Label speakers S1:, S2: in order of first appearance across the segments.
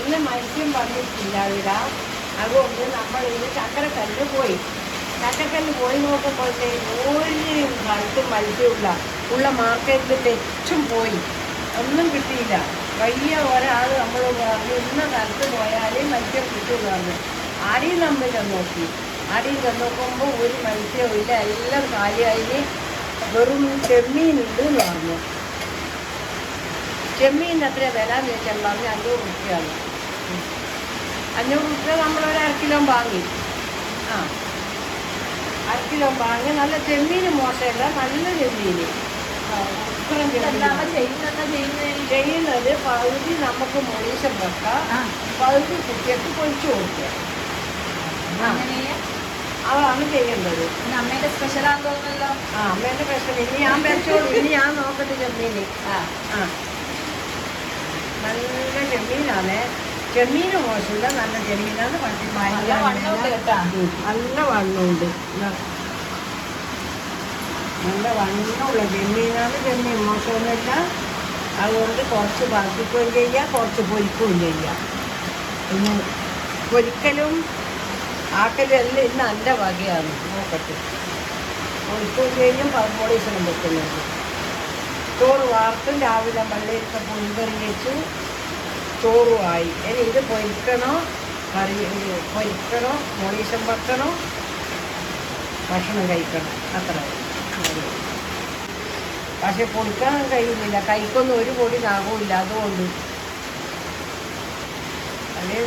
S1: ഇന്ന് മത്സ്യം വന്നിട്ടില്ല ഇവിടെ. അതുകൊണ്ട് നമ്മൾ ഇന്ന് ചക്കരക്കല്ല് പോയി നോക്കുമ്പോഴത്തേക്ക് ഒരു സ്ഥലത്തും മത്സ്യമില്ല. മാർക്കറ്റിൽ തെച്ചും പോയി, ഒന്നും കിട്ടിയില്ല. വലിയ ഒരാൾ നമ്മൾ പറഞ്ഞു ഇന്ന സ്ഥലത്ത് പോയാൽ മത്സ്യം കിട്ടുമെന്ന് പറഞ്ഞു. അടിയിൽ നമ്മൾ നോക്കി, അടിയിൽ നോക്കുമ്പോൾ ഒരു മത്സ്യവും ഇല്ല, എല്ലാം കാലിയായി. വെറും ചെമ്മീനുണ്ട് എന്ന് പറഞ്ഞു. ചെമ്മീൻ എത്ര വില എന്ന് ചോദിച്ചാൽ പറഞ്ഞു 500 രൂപയാണ്. 500 രൂപ നമ്മളൊരു 1/2 കിലോ വാങ്ങി. ആ 1/2 കിലോ വാങ്ങി. നല്ല ചെമ്മീൻ മോശമല്ല, നല്ല ചെമ്മീൻ. ചെയ്യുന്നത് പകുതി നമുക്ക് മൊളീശം വെക്കാം, പകുതി കുട്ടികൾക്ക് പൊരിച്ചു കൊടുക്കുക. അതാണ് ചെയ്യേണ്ടത്.
S2: അമ്മേന്റെ സ്പെഷ്യലാന്ന് തോന്നുന്നല്ലോ.
S1: അമ്മേന്റെ സ്പെഷ്യൽ. ഇനി ഞാൻ വെച്ചോളൂ, ഇനി ഞാൻ നോക്കട്ടെ ചെമ്മീന്. നല്ല ചെമ്മീനാണ്. ചെമ്മീന് മോശമില്ല, നല്ല ചെമ്മീനാണ്.
S2: നല്ല
S1: വണ്ണമുണ്ട്, നല്ല വണ്ണമുള്ള ചെമ്മീനാണ്. ചെമ്മീൻ മോശമൊന്നുമില്ല. അതുകൊണ്ട് കുറച്ച് വറുക്കുകയും ചെയ്യാം, കുറച്ച് പൊരിക്കുകയും ചെയ്യാം. പിന്നെ പൊരിക്കലും ആക്കലും എല്ലാം ഇന്ന് എൻ്റെ വകയാണ്. നോക്കട്ടെ, പൊരിക്കുകയും ചെയ്യും, പഴംപൊളീസണം വെക്കുന്നുണ്ട്. ചോറ് വാർത്തും രാവിലെ വെള്ളരിക്ക പുളിക്കറി വെച്ചു, ചോറുമായി. ഇനി ഇത് പൊരിക്കണോ, മൊളീശം വെക്കണോ, ഭക്ഷണം കഴിക്കണം, അത്ര. പക്ഷെ പൊടിക്കാൻ കഴിയുന്നില്ല, കൈക്കൊന്നും ഒരു പൊടി നാഗമില്ല. അതുകൊണ്ട് അത്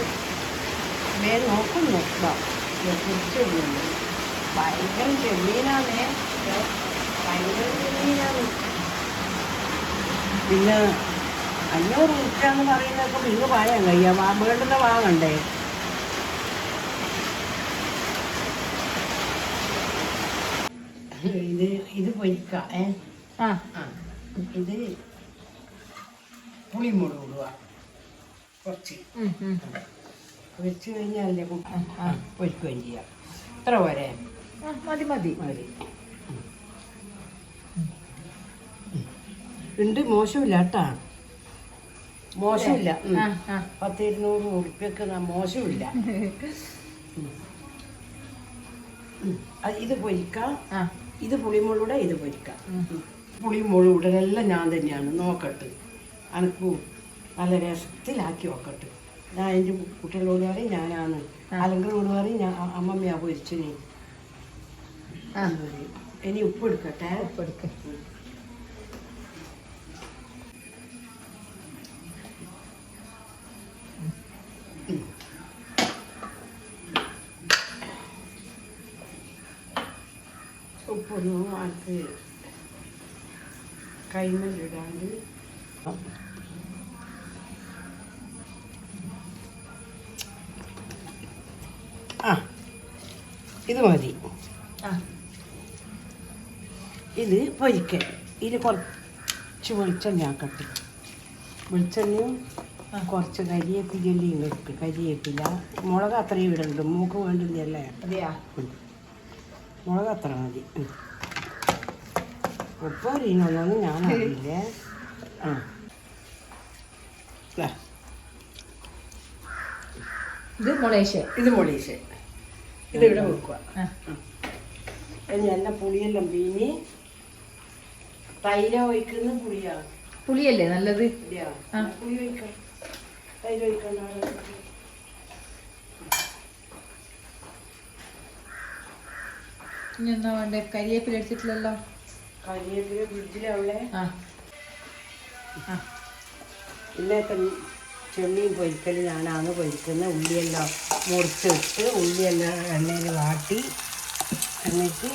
S1: നോക്കുന്നു. കുറിച്ചിടുന്നു. ഭയങ്കര ചെമ്മീനാണേ, ഭയങ്കര ചെമ്മീനാണ്. പിന്നെ 500 രൂപ എന്ന് പറയുന്നതൊക്കെ പിന്നെ പറയാൻ കഴിയാം. വേണ്ടുന്ന വാങ്ങണ്ടേ. ഇത് പൊരിക്കാം. ഇത് പുളിമുളക് ഇടുക കുറച്ച്, വെച്ച് കഴിഞ്ഞാലേ പൊരിക്കുകയും ചെയ്യാം. ഇത്ര വരെ
S2: മതി മതി
S1: മതി. ഉണ്ട്, മോശമില്ല കേട്ടാ, മോശമില്ല. 100-200 ഉറുപ്പ്യക്ക് മോശമില്ല. ഇത് പൊരിക്കാം. ഇത് പുളിമുളകൂടെ, ഇത് പൊരിക്കാം. പുളിമുളകൂടെ എല്ലാം ഞാൻ തന്നെയാണ്. നോക്കട്ടെ, അനക്ക് നല്ല രസത്തിലാക്കി നോക്കട്ടെ. ഞാൻ എൻ്റെ കുട്ടികളോട് പറയും ഞാനാണ്, അലങ്കരോട് പറയും ഞാൻ അമ്മമ്മയാ പൊരിച്ചിന്. ഇനി ഉപ്പ് എടുക്കട്ടെ.
S2: ഉപ്പെടുക്ക.
S1: ഉപ്പൊന്നും ആൾക്ക് കൈമലിടാണ്ട് ഇത് മതി. ഇത് പൊരിക്കൽ. ഇത് കുറച്ച് വെളിച്ചെണ്ണ ആക്കട്ടെ. വെളിച്ചെണ്ണയും കുറച്ച് കരിയേപ്പിലയും വെക്ക്. കരിയേപ്പില, മുളക് അത്രയും ഇടുന്നുണ്ട്, മൂക്ക് വേണ്ടില്ലല്ലേ. മുളക് അത്ര മതി. ഉപ്പ് അരിയണമെന്നൊന്നും ഞാനറിയില്ലേ.
S2: ഇത് മൊളീശ്,
S1: ഇതിവിടെ വെക്കുക. ഇനി എല്ലാം പുളിയെല്ലാം പീഞ്ഞ് തൈര ഒഴിക്കുന്ന പുളിയാണ്.
S2: പുളിയല്ലേ നല്ലത്.
S1: പുളി ഒഴിക്കാം, തൈര് ഒഴിക്കണ്ട.
S2: ഇനി എന്നാ വേണ്ടേ? കരിയേപ്പില എടുത്തിട്ടില്ലല്ലോ.
S1: കരിയേപ്പില ഫ്രിഡ്ജിലുള്ളേ. ഇന്നത്തെ ചെമ്മീൻ പൊരിക്കൽ ഞാനാണ് പൊരിക്കുന്നത്. ഉള്ളിയെല്ലാം മുറിച്ചിട്ട് ഉള്ളിയെല്ലാം എണ്ണയിൽ വാട്ടി എന്നിട്ട്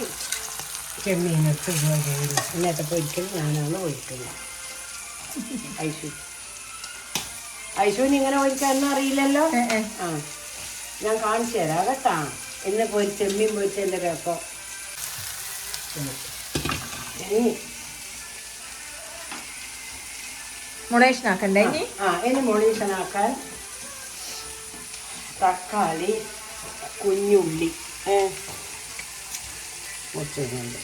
S1: ചെമ്മീനെടുത്ത് ഇടുക ചെയ്യുന്നു. ഇന്നത്തെ പൊരിക്കൽ ഞാനാണ് പൊരിക്കുന്നത്. ഐശുവിന് ഇങ്ങനെ പൊരിക്കാനൊന്നും അറിയില്ലല്ലോ. ഞാൻ കാണിച്ചു തരാം കേട്ടാ. ഇന്ന് ചെമ്മീൻ പൊരിച്ചതിൻ്റെ രസം. ഇനി
S2: മുളേഷനാക്കണ്ടേ?
S1: ഇനി മുളീഷനാക്കാൻ തക്കാളി, കുഞ്ഞുള്ളി മുറിച്ചിടുന്നുണ്ട്.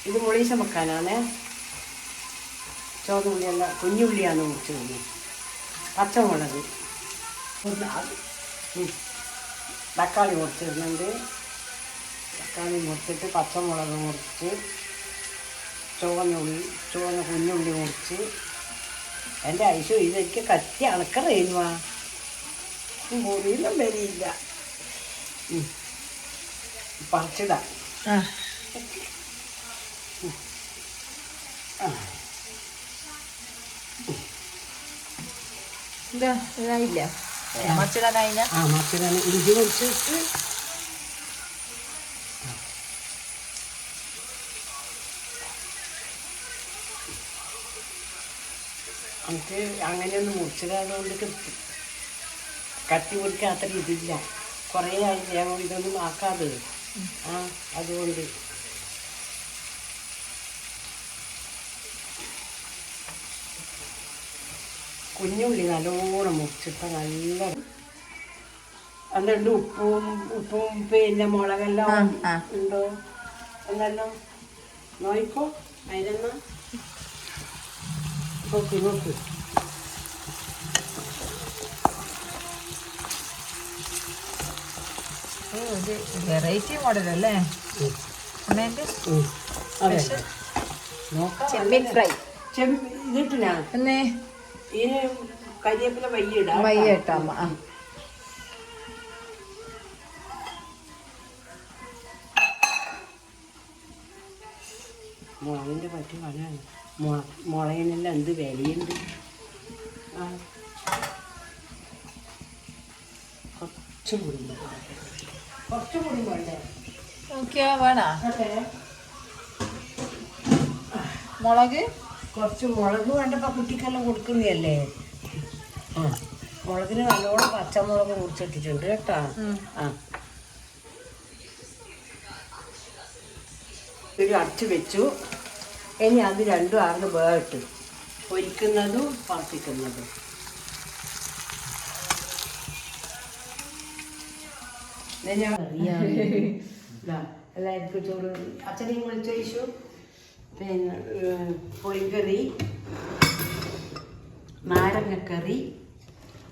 S1: ഇത് മുളീശ വെക്കാനാണ്. ചുവന്നുള്ളിയല്ല കുഞ്ഞുള്ളിയാണ് മുറിച്ചത്. പച്ചമുളക് തക്കാളി മുറിച്ചിടുന്നുണ്ട്. തക്കാളി മുറിച്ചിട്ട് പച്ചമുളക് മുറിച്ച് ചുവന്ന കുഞ്ഞുള്ളി മുറിച്ച്. എൻ്റെ ഐശു ഇതെനിക്ക് കത്തി അണക്കറയുവാ, മുറിയിലും വരിയില്ല. പറിച്ചിടാം.
S2: എന്താ ഇതായില്ല, മറിച്ചിടാനായില്ല.
S1: മറിച്ചിടാൻ ഇഞ്ചി മുറിച്ചിട്ട് നമുക്ക് അങ്ങനെയൊന്നും മുറിച്ചിടാതുകൊണ്ട് കത്തി പൊടിക്കാൻ അത്ര ഇതില്ല. കുറേ ആയി ഞങ്ങൾ ഇതൊന്നും ആക്കാതെ. അതുകൊണ്ട് കുഞ്ഞുള്ളി നല്ലോണം മുറിച്ചിട്ട് നല്ല അതുകൊണ്ട് ഉപ്പും പിന്നെ മുളകെല്ലാം ഉണ്ടോ എന്നെല്ലാം നോയിക്കോ. അതിനെന്നാ നോക്ക്
S2: വെറൈറ്റി മോഡലല്ലേ ചെമ്മീൻ ഫ്രൈ.
S1: ഇതിട്ടിനാ
S2: എന്നേ
S1: ഇതിന് കരിവേപ്പില വയ്യിടാം.
S2: വയ്യട്ടാമ്മ.
S1: മുളകിൻ്റെ പറ്റി പറയാൻ മുളകിനെല്ലാം എന്ത് വിലയുണ്ട്. കുറച്ചും കൂടി വേണ്ടേ
S2: നോക്കിയാ വേണ മുളക്?
S1: കുറച്ച് മുളക് വേണ്ടപ്പോൾ കുട്ടിക്കെല്ലാം കൊടുക്കുന്നതല്ലേ. മുളകിന് നല്ലോണം പച്ചമുളക് മുറിച്ചിട്ടിട്ടുണ്ട് കേട്ടോ. ഒരു അടച്ച് വെച്ചു. ഇനി അത് രണ്ടും ആർന്ന് വേട്ട് പൊരിക്കുന്നതും പറപ്പിക്കുന്നതും. എല്ലാവർക്കും ചോറ് അച്ഛനെയും വിളിച്ചു കഴിച്ചു. പിന്നെ പുളിക്കറി, നാരങ്ങക്കറി,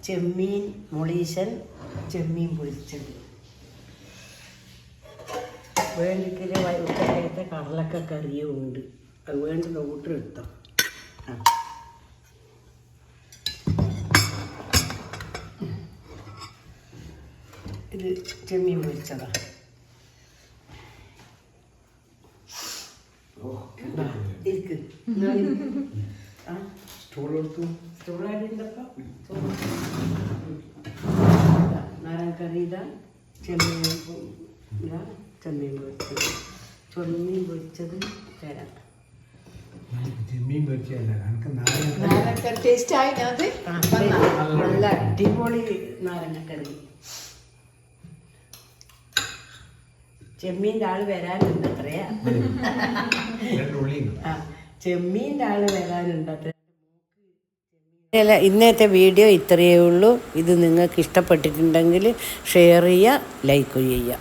S1: ചെമ്മീൻ മുളീശൻ, ചെമ്മീൻ പൊരിച്ചത്, വേണ്ടിക്കല് ഉച്ചക്കത്തെ കടലക്ക കറിയും ഉണ്ട്. അത് വേണ്ടുന്ന കൂട്ടെടുത്തോ. ഇത് ചെമ്മീൻ പൊരിച്ചതാ. നാരങ്ങക്കറി ഇതാ, ചെമ്മീൻ പൊരിച്ചത്, ചെമ്മീൻ പൊരിച്ചത് തരാം. നല്ല അടിപൊളി നാരങ്ങക്കറി. ചെമ്മീൻ്റെ ആള് വരാനുണ്ട് അത്രയാ. ചെമ്മീൻ്റെ ആള് വരാനുണ്ട് അത്ര. ഇന്നത്തെ വീഡിയോ ഇത്രയേ ഉള്ളൂ. ഇത് നിങ്ങൾക്ക് ഇഷ്ടപ്പെട്ടിട്ടുണ്ടെങ്കിൽ ഷെയർ ചെയ്യുക, ലൈക്ക് ചെയ്യുക.